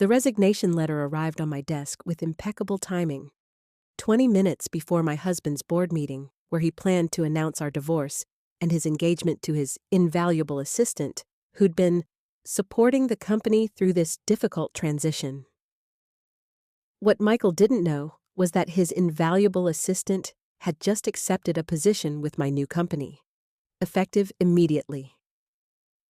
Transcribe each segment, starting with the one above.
The resignation letter arrived on my desk with impeccable timing. 20 minutes before my husband's board meeting, where he planned to announce our divorce and his engagement to his invaluable assistant, who'd been supporting the company through this difficult transition. What Michael didn't know was that his invaluable assistant had just accepted a position with my new company, effective immediately.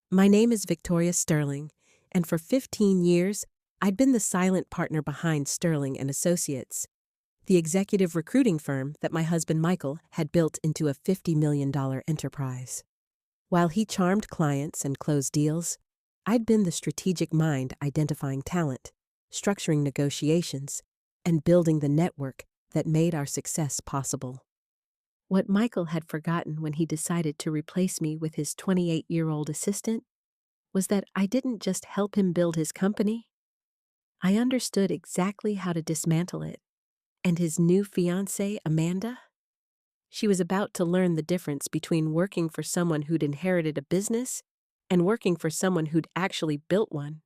My name is Victoria Sterling, and for 15 years, I'd been the silent partner behind Sterling and Associates, the executive recruiting firm that my husband Michael had built into a $50 million enterprise. While he charmed clients and closed deals, I'd been the strategic mind identifying talent, structuring negotiations, and building the network that made our success possible. What Michael had forgotten when he decided to replace me with his 28-year-old assistant was that I didn't just help him build his company. I understood exactly how to dismantle it. And his new fiancée, Amanda? She was about to learn the difference between working for someone who'd inherited a business and working for someone who'd actually built one.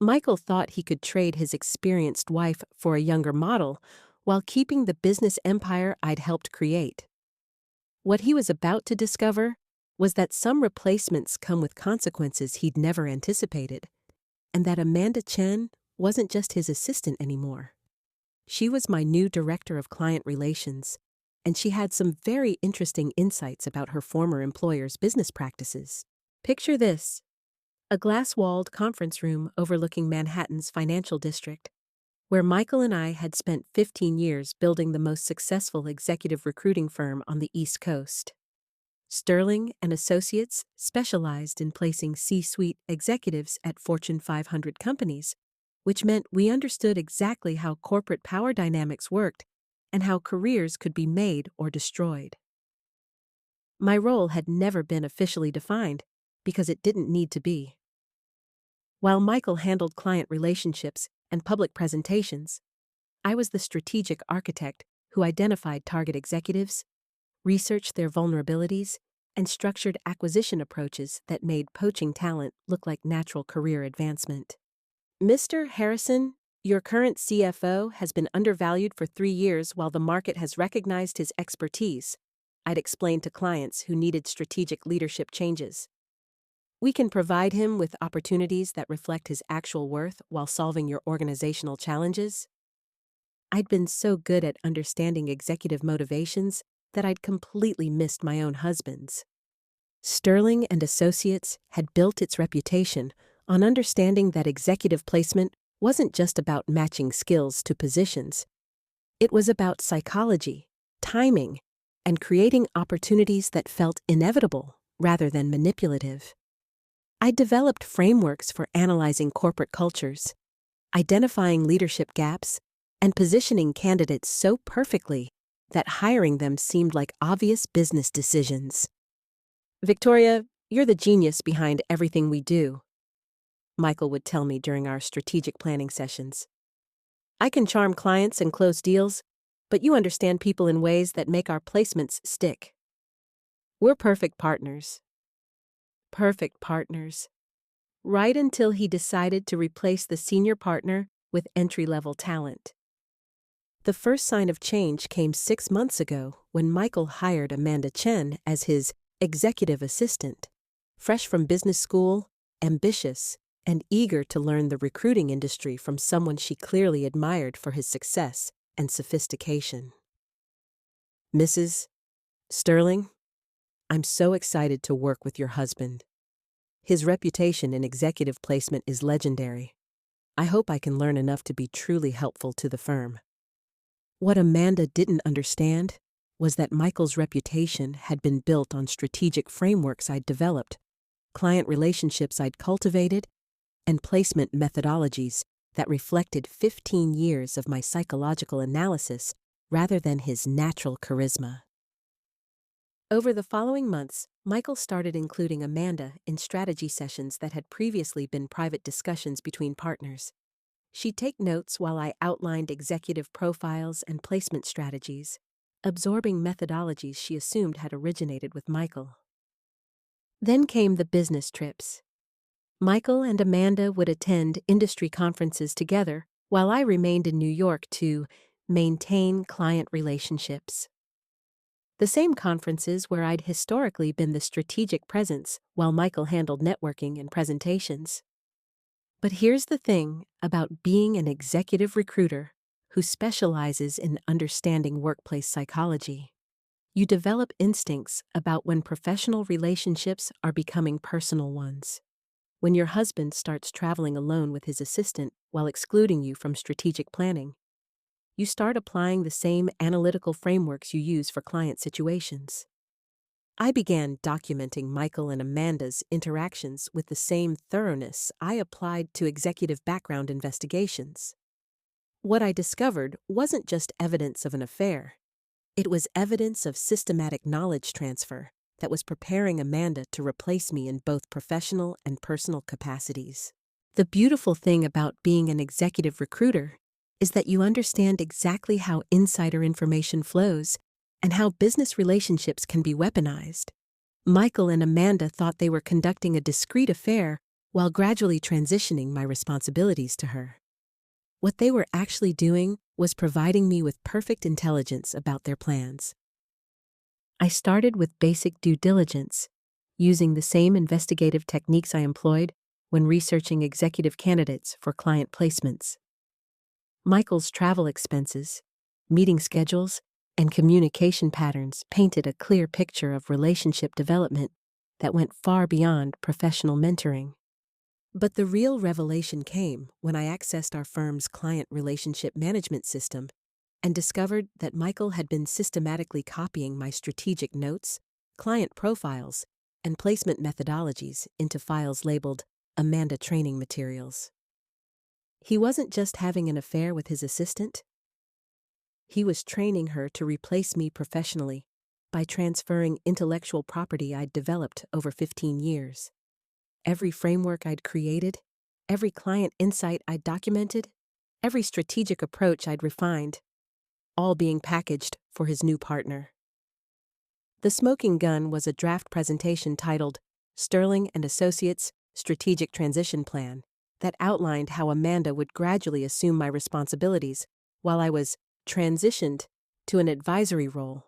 Michael thought he could trade his experienced wife for a younger model while keeping the business empire I'd helped create. What he was about to discover was that some replacements come with consequences he'd never anticipated, and that Amanda Chen wasn't just his assistant anymore. She was my new director of client relations, and she had some very interesting insights about her former employer's business practices. Picture this: a glass-walled conference room overlooking Manhattan's financial district, where Michael and I had spent 15 years building the most successful executive recruiting firm on the East Coast. Sterling and Associates specialized in placing C-suite executives at Fortune 500 companies, which meant we understood exactly how corporate power dynamics worked and how careers could be made or destroyed. My role had never been officially defined because it didn't need to be. While Michael handled client relationships and public presentations, I was the strategic architect who identified target executives, researched their vulnerabilities, and structured acquisition approaches that made poaching talent look like natural career advancement. Mr. Harrison, your current CFO has been undervalued for 3 years while the market has recognized his expertise, I'd explained to clients who needed strategic leadership changes. We can provide him with opportunities that reflect his actual worth while solving your organizational challenges. I'd been so good at understanding executive motivations that I'd completely missed my own husband's. Sterling and Associates had built its reputation on understanding that executive placement wasn't just about matching skills to positions. It was about psychology, timing, and creating opportunities that felt inevitable rather than manipulative. I developed frameworks for analyzing corporate cultures, identifying leadership gaps, and positioning candidates so perfectly that hiring them seemed like obvious business decisions. Victoria, you're the genius behind everything we do, Michael would tell me during our strategic planning sessions. I can charm clients and close deals, but you understand people in ways that make our placements stick. We're perfect partners. Perfect partners. Right until he decided to replace the senior partner with entry-level talent. The first sign of change came 6 months ago when Michael hired Amanda Chen as his executive assistant, fresh from business school, ambitious, and eager to learn the recruiting industry from someone she clearly admired for his success and sophistication. Mrs. Sterling, I'm so excited to work with your husband. His reputation in executive placement is legendary. I hope I can learn enough to be truly helpful to the firm. What Amanda didn't understand was that Michael's reputation had been built on strategic frameworks I'd developed, client relationships I'd cultivated, and placement methodologies that reflected 15 years of my psychological analysis rather than his natural charisma. Over the following months, Michael started including Amanda in strategy sessions that had previously been private discussions between partners. She'd take notes while I outlined executive profiles and placement strategies, absorbing methodologies she assumed had originated with Michael. Then came the business trips. Michael and Amanda would attend industry conferences together, while I remained in New York to maintain client relationships. The same conferences where I'd historically been the strategic presence, while Michael handled networking and presentations. But here's the thing about being an executive recruiter who specializes in understanding workplace psychology. You develop instincts about when professional relationships are becoming personal ones. When your husband starts traveling alone with his assistant while excluding you from strategic planning, you start applying the same analytical frameworks you use for client situations. I began documenting Michael and Amanda's interactions with the same thoroughness I applied to executive background investigations. What I discovered wasn't just evidence of an affair. It was evidence of systematic knowledge transfer that was preparing Amanda to replace me in both professional and personal capacities. The beautiful thing about being an executive recruiter is that you understand exactly how insider information flows and how business relationships can be weaponized. Michael and Amanda thought they were conducting a discreet affair while gradually transitioning my responsibilities to her. What they were actually doing was providing me with perfect intelligence about their plans. I started with basic due diligence, using the same investigative techniques I employed when researching executive candidates for client placements. Michael's travel expenses, meeting schedules, and communication patterns painted a clear picture of relationship development that went far beyond professional mentoring. But the real revelation came when I accessed our firm's client relationship management system and discovered that Michael had been systematically copying my strategic notes, client profiles, and placement methodologies into files labeled Amanda Training Materials. He wasn't just having an affair with his assistant. He was training her to replace me professionally by transferring intellectual property I'd developed over 15 years. Every framework I'd created, every client insight I'd documented, every strategic approach I'd refined, all being packaged for his new partner. The smoking gun was a draft presentation titled Sterling and Associates Strategic Transition Plan that outlined how Amanda would gradually assume my responsibilities while I was transitioned to an advisory role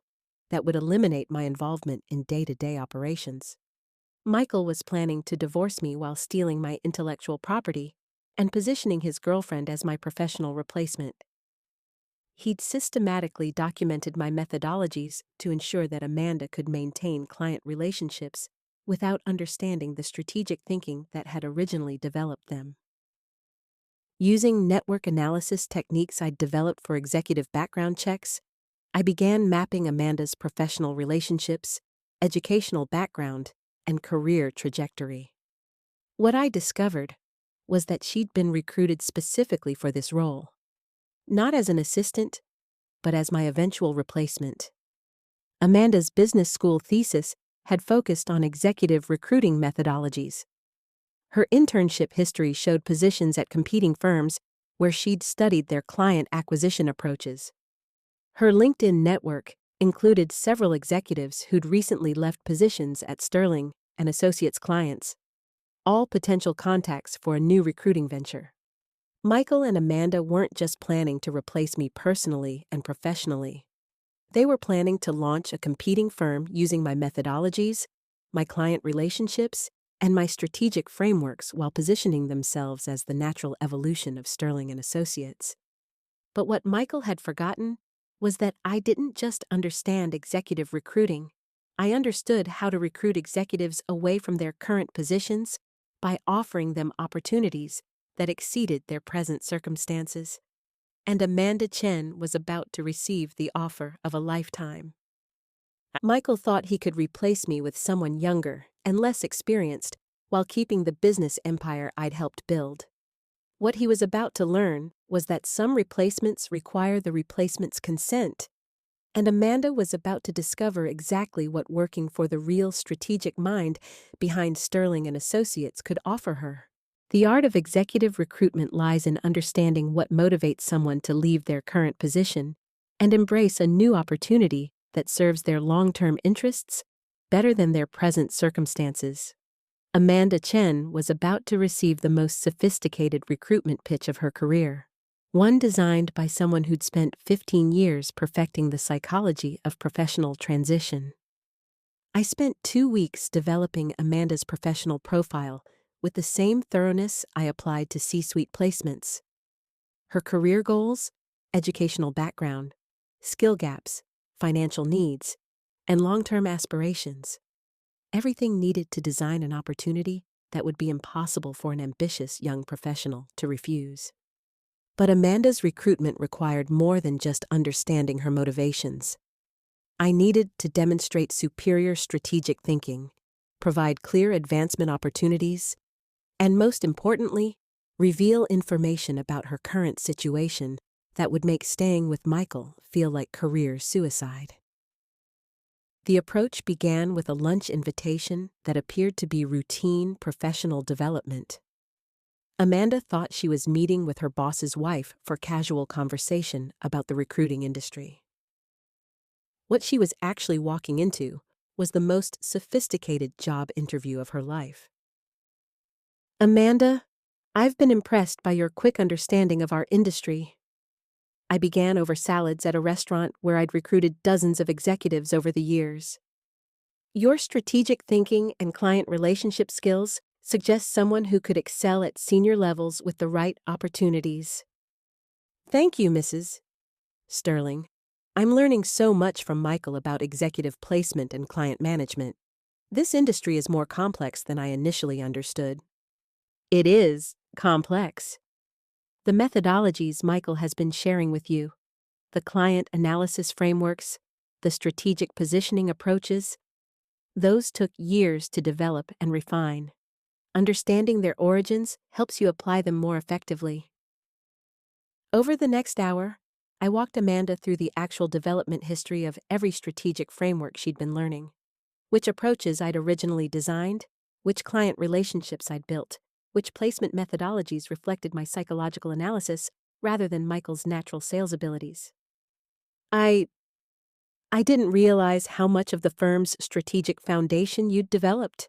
that would eliminate my involvement in day-to-day operations. Michael was planning to divorce me while stealing my intellectual property and positioning his girlfriend as my professional replacement. He'd systematically documented my methodologies to ensure that Amanda could maintain client relationships without understanding the strategic thinking that had originally developed them. Using network analysis techniques I'd developed for executive background checks, I began mapping Amanda's professional relationships, educational background, and career trajectory. What I discovered was that she'd been recruited specifically for this role, not as an assistant, but as my eventual replacement. Amanda's business school thesis had focused on executive recruiting methodologies. Her internship history showed positions at competing firms where she'd studied their client acquisition approaches. Her LinkedIn network included several executives who'd recently left positions at Sterling and Associates clients, all potential contacts for a new recruiting venture. Michael and Amanda weren't just planning to replace me personally and professionally. They were planning to launch a competing firm using my methodologies, my client relationships, and my strategic frameworks while positioning themselves as the natural evolution of Sterling and Associates. But what Michael had forgotten was that I didn't just understand executive recruiting. I understood how to recruit executives away from their current positions by offering them opportunities that exceeded their present circumstances. And Amanda Chen was about to receive the offer of a lifetime. Michael thought he could replace me with someone younger and less experienced while keeping the business empire I'd helped build. What he was about to learn was that some replacements require the replacement's consent, and Amanda was about to discover exactly what working for the real strategic mind behind Sterling and Associates could offer her. The art of executive recruitment lies in understanding what motivates someone to leave their current position and embrace a new opportunity that serves their long-term interests better than their present circumstances. Amanda Chen was about to receive the most sophisticated recruitment pitch of her career, one designed by someone who'd spent 15 years perfecting the psychology of professional transition. I spent 2 weeks developing Amanda's professional profile with the same thoroughness I applied to C-suite placements. Her career goals, educational background, skill gaps, financial needs, and long-term aspirations. Everything needed to design an opportunity that would be impossible for an ambitious young professional to refuse. But Amanda's recruitment required more than just understanding her motivations. I needed to demonstrate superior strategic thinking, provide clear advancement opportunities, and most importantly, reveal information about her current situation that would make staying with Michael feel like career suicide. The approach began with a lunch invitation that appeared to be routine professional development. Amanda thought she was meeting with her boss's wife for casual conversation about the recruiting industry. What she was actually walking into was the most sophisticated job interview of her life. "Amanda, I've been impressed by your quick understanding of our industry." I began over salads at a restaurant where I'd recruited dozens of executives over the years. "Your strategic thinking and client relationship skills suggest someone who could excel at senior levels with the right opportunities." "Thank you, Mrs. Sterling. I'm learning so much from Michael about executive placement and client management. This industry is more complex than I initially understood." "It is complex. The methodologies Michael has been sharing with you, the client analysis frameworks, the strategic positioning approaches, those took years to develop and refine. Understanding their origins helps you apply them more effectively." Over the next hour, I walked Amanda through the actual development history of every strategic framework she'd been learning, which approaches I'd originally designed, which client relationships I'd built, which placement methodologies reflected my psychological analysis rather than Michael's natural sales abilities. I didn't realize how much of the firm's strategic foundation you'd developed.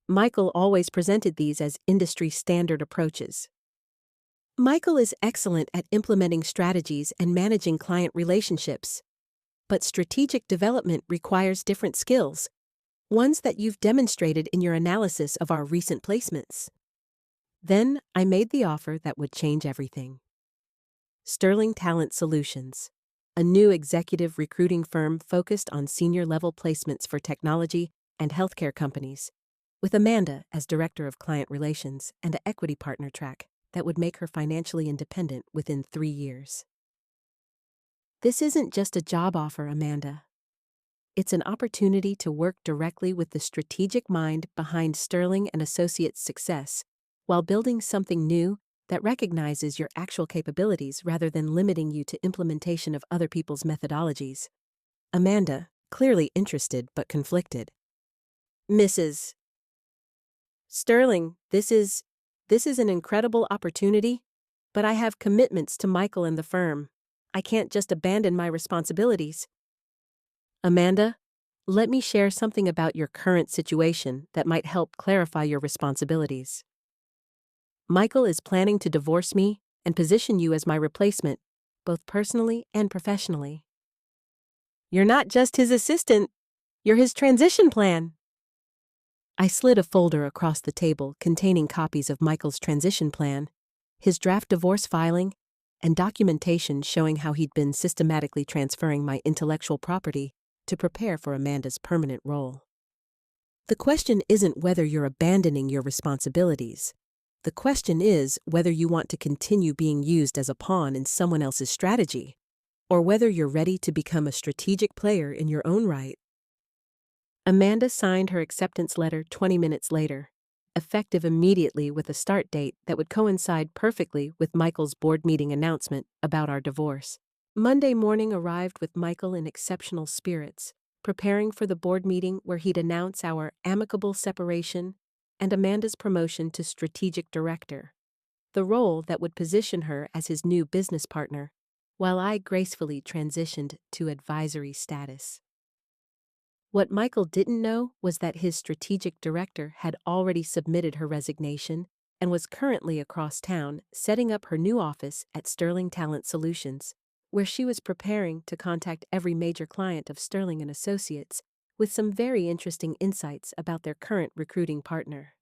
Michael always presented these as industry standard approaches. Michael is excellent at implementing strategies and managing client relationships, but strategic development requires different skills, ones that you've demonstrated in your analysis of our recent placements. Then I made the offer that would change everything. Sterling Talent Solutions, a new executive recruiting firm focused on senior-level placements for technology and healthcare companies, with Amanda as Director of Client Relations and an equity partner track that would make her financially independent within 3 years. This isn't just a job offer, Amanda. It's an opportunity to work directly with the strategic mind behind Sterling and Associates' success, while building something new that recognizes your actual capabilities rather than limiting you to implementation of other people's methodologies. Amanda, clearly interested but conflicted. "Mrs. Sterling, this is an incredible opportunity, but I have commitments to Michael and the firm. I can't just abandon my responsibilities." "Amanda, let me share something about your current situation that might help clarify your responsibilities. Michael is planning to divorce me and position you as my replacement, both personally and professionally." "You're not just his assistant, you're his transition plan." I slid a folder across the table containing copies of Michael's transition plan, his draft divorce filing, and documentation showing how he'd been systematically transferring my intellectual property to prepare for Amanda's permanent role. The question isn't whether you're abandoning your responsibilities. The question is whether you want to continue being used as a pawn in someone else's strategy, or whether you're ready to become a strategic player in your own right. Amanda signed her acceptance letter 20 minutes later, effective immediately with a start date that would coincide perfectly with Michael's board meeting announcement about our divorce. Monday morning arrived with Michael in exceptional spirits, preparing for the board meeting where he'd announce our amicable separation and Amanda's promotion to strategic director, the role that would position her as his new business partner, while I gracefully transitioned to advisory status. What Michael didn't know was that his strategic director had already submitted her resignation and was currently across town setting up her new office at Sterling Talent Solutions, where she was preparing to contact every major client of Sterling and Associates with some very interesting insights about their current recruiting partner.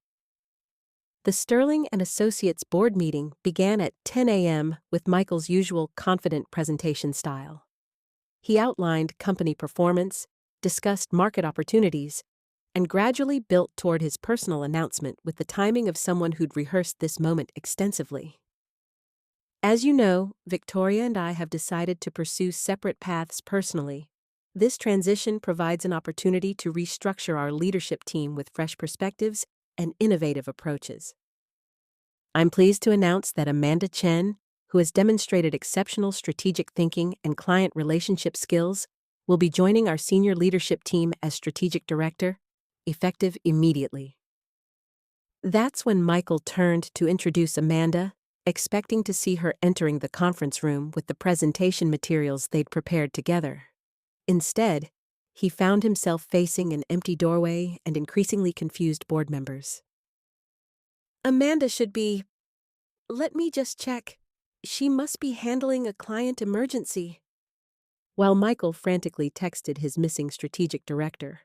The Sterling and Associates board meeting began at 10 a.m. with Michael's usual confident presentation style. He outlined company performance, discussed market opportunities, and gradually built toward his personal announcement with the timing of someone who'd rehearsed this moment extensively. As you know, Victoria and I have decided to pursue separate paths personally. This transition provides an opportunity to restructure our leadership team with fresh perspectives and innovative approaches. I'm pleased to announce that Amanda Chen, who has demonstrated exceptional strategic thinking and client relationship skills, will be joining our senior leadership team as strategic director, effective immediately. That's when Michael turned to introduce Amanda, expecting to see her entering the conference room with the presentation materials they'd prepared together. Instead, he found himself facing an empty doorway and increasingly confused board members. Amanda should be... Let me just check. She must be handling a client emergency. While Michael frantically texted his missing strategic director,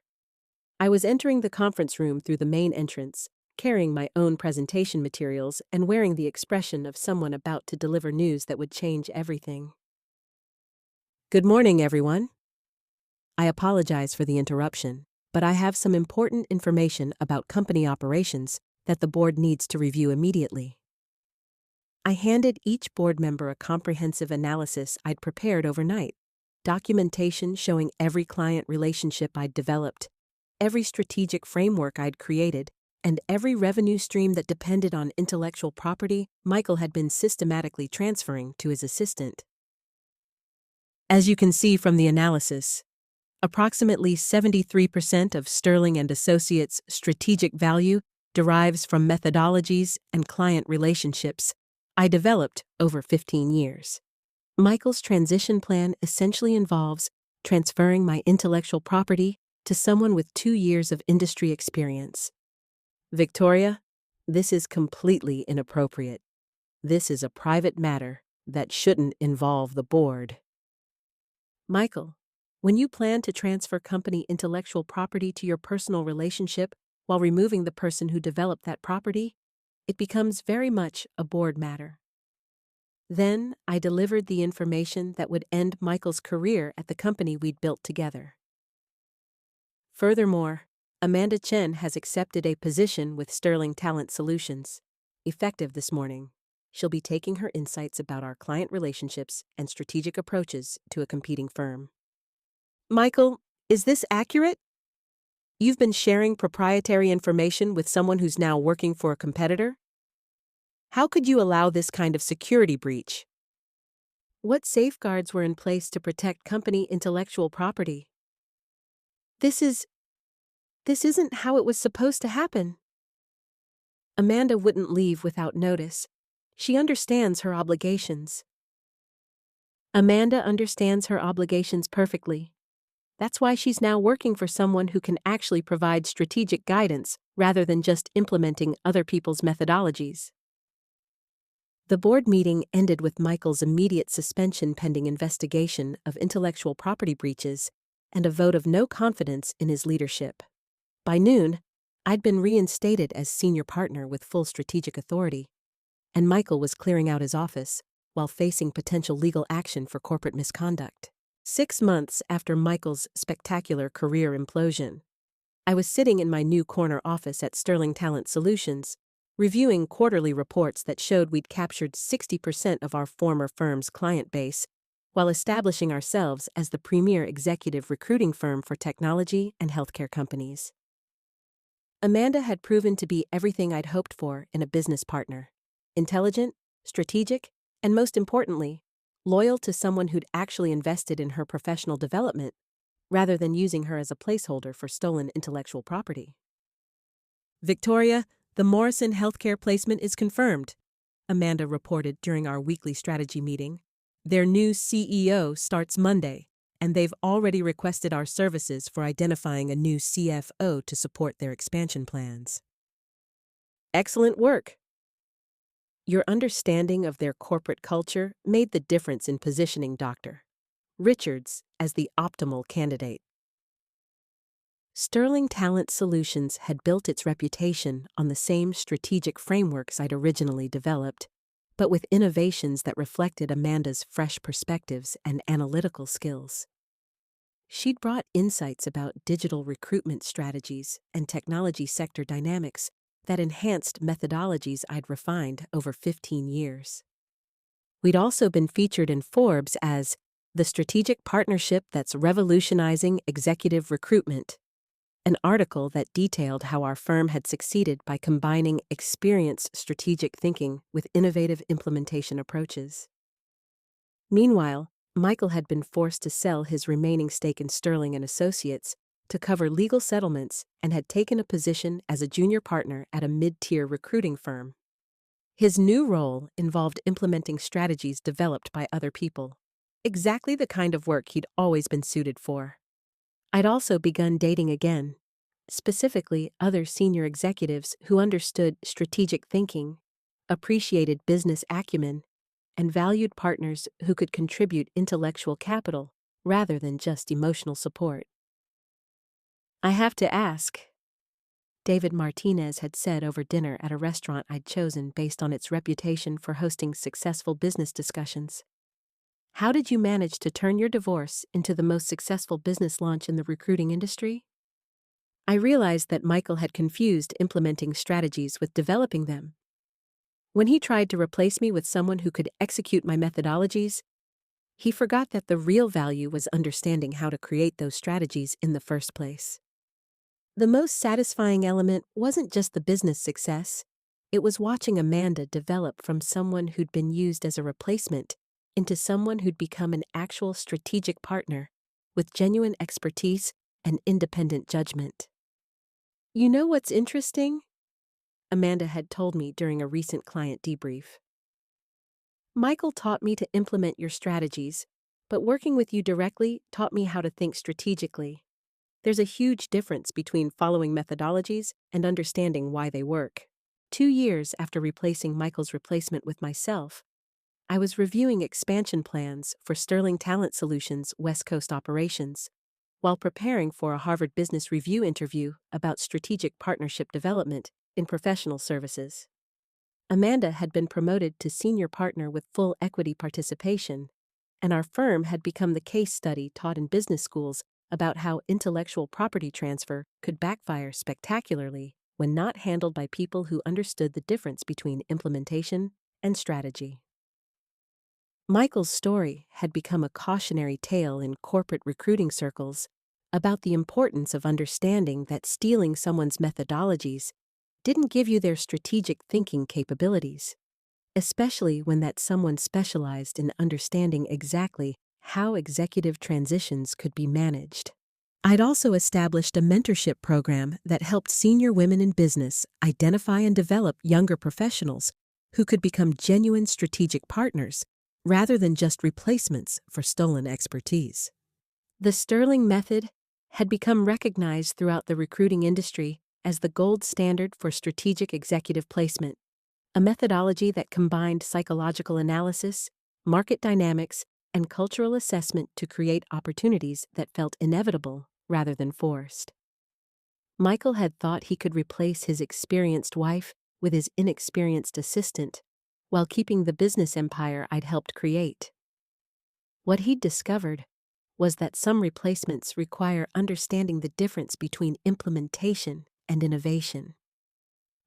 I was entering the conference room through the main entrance, carrying my own presentation materials and wearing the expression of someone about to deliver news that would change everything. Good morning, everyone. I apologize for the interruption, but I have some important information about company operations that the board needs to review immediately. I handed each board member a comprehensive analysis I'd prepared overnight, documentation showing every client relationship I'd developed, every strategic framework I'd created, and every revenue stream that depended on intellectual property Michael had been systematically transferring to his assistant. As you can see from the analysis, approximately 73% of Sterling and Associates' strategic value derives from methodologies and client relationships I developed over 15 years. Michael's transition plan essentially involves transferring my intellectual property to someone with 2 years of industry experience. Victoria, this is completely inappropriate. This is a private matter that shouldn't involve the board. Michael, when you plan to transfer company intellectual property to your personal relationship while removing the person who developed that property, it becomes very much a board matter. Then I delivered the information that would end Michael's career at the company we'd built together. Furthermore, Amanda Chen has accepted a position with Sterling Talent Solutions, effective this morning. She'll be taking her insights about our client relationships and strategic approaches to a competing firm. Michael, is this accurate? You've been sharing proprietary information with someone who's now working for a competitor? How could you allow this kind of security breach? What safeguards were in place to protect company intellectual property? This isn't how it was supposed to happen. Amanda wouldn't leave without notice. She understands her obligations. Amanda understands her obligations perfectly. That's why she's now working for someone who can actually provide strategic guidance rather than just implementing other people's methodologies. The board meeting ended with Michael's immediate suspension pending investigation of intellectual property breaches and a vote of no confidence in his leadership. By noon, I'd been reinstated as senior partner with full strategic authority, and Michael was clearing out his office while facing potential legal action for corporate misconduct. 6 months after Michael's spectacular career implosion, I was sitting in my new corner office at Sterling Talent Solutions, reviewing quarterly reports that showed we'd captured 60% of our former firm's client base, while establishing ourselves as the premier executive recruiting firm for technology and healthcare companies. Amanda had proven to be everything I'd hoped for in a business partner: intelligent, strategic, and most importantly, loyal to someone who'd actually invested in her professional development, rather than using her as a placeholder for stolen intellectual property. Victoria, the Morrison Healthcare placement is confirmed, Amanda reported during our weekly strategy meeting. Their new CEO starts Monday, and they've already requested our services for identifying a new CFO to support their expansion plans. Excellent work! Your understanding of their corporate culture made the difference in positioning Dr. Richards as the optimal candidate. Sterling Talent Solutions had built its reputation on the same strategic frameworks I'd originally developed, but with innovations that reflected Amanda's fresh perspectives and analytical skills. She'd brought insights about digital recruitment strategies and technology sector dynamics that enhanced methodologies I'd refined over 15 years. We'd also been featured in Forbes as the strategic partnership that's revolutionizing executive recruitment, an article that detailed how our firm had succeeded by combining experienced strategic thinking with innovative implementation approaches. Meanwhile, Michael had been forced to sell his remaining stake in Sterling and Associates to cover legal settlements and had taken a position as a junior partner at a mid-tier recruiting firm. His new role involved implementing strategies developed by other people, exactly the kind of work he'd always been suited for. I'd also begun dating again, specifically other senior executives who understood strategic thinking, appreciated business acumen, and valued partners who could contribute intellectual capital rather than just emotional support. I have to ask, David Martinez had said over dinner at a restaurant I'd chosen based on its reputation for hosting successful business discussions. How did you manage to turn your divorce into the most successful business launch in the recruiting industry? I realized that Michael had confused implementing strategies with developing them. When he tried to replace me with someone who could execute my methodologies, he forgot that the real value was understanding how to create those strategies in the first place. The most satisfying element wasn't just the business success, it was watching Amanda develop from someone who'd been used as a replacement into someone who'd become an actual strategic partner with genuine expertise and independent judgment. You know what's interesting? Amanda had told me during a recent client debrief. Michael taught me to implement your strategies, but working with you directly taught me how to think strategically. There's a huge difference between following methodologies and understanding why they work. 2 years after replacing Michael's replacement with myself, I was reviewing expansion plans for Sterling Talent Solutions' West Coast operations, while preparing for a Harvard Business Review interview about strategic partnership development in professional services. Amanda had been promoted to senior partner with full equity participation, and our firm had become the case study taught in business schools about how intellectual property transfer could backfire spectacularly when not handled by people who understood the difference between implementation and strategy. Michael's story had become a cautionary tale in corporate recruiting circles about the importance of understanding that stealing someone's methodologies didn't give you their strategic thinking capabilities, especially when that someone specialized in understanding exactly how executive transitions could be managed. I'd also established a mentorship program that helped senior women in business identify and develop younger professionals who could become genuine strategic partners rather than just replacements for stolen expertise. The Sterling method had become recognized throughout the recruiting industry as the gold standard for strategic executive placement, a methodology that combined psychological analysis, market dynamics, and cultural assessment to create opportunities that felt inevitable rather than forced. Michael had thought he could replace his experienced wife with his inexperienced assistant, while keeping the business empire I'd helped create. What he'd discovered was that some replacements require understanding the difference between implementation and innovation.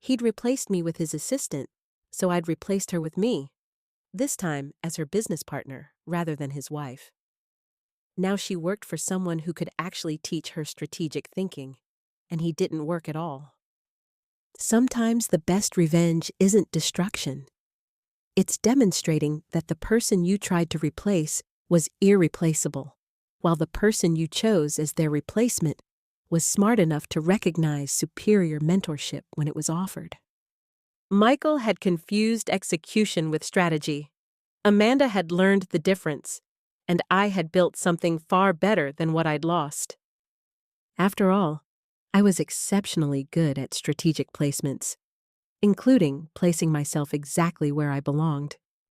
He'd replaced me with his assistant, so I'd replaced her with me, this time as her business partner rather than his wife. Now she worked for someone who could actually teach her strategic thinking, and he didn't work at all. Sometimes the best revenge isn't destruction. It's demonstrating that the person you tried to replace was irreplaceable, while the person you chose as their replacement was smart enough to recognize superior mentorship when it was offered. Michael had confused execution with strategy. Amanda had learned the difference, and I had built something far better than what I'd lost. After all, I was exceptionally good at strategic placements, including placing myself exactly where I belonged.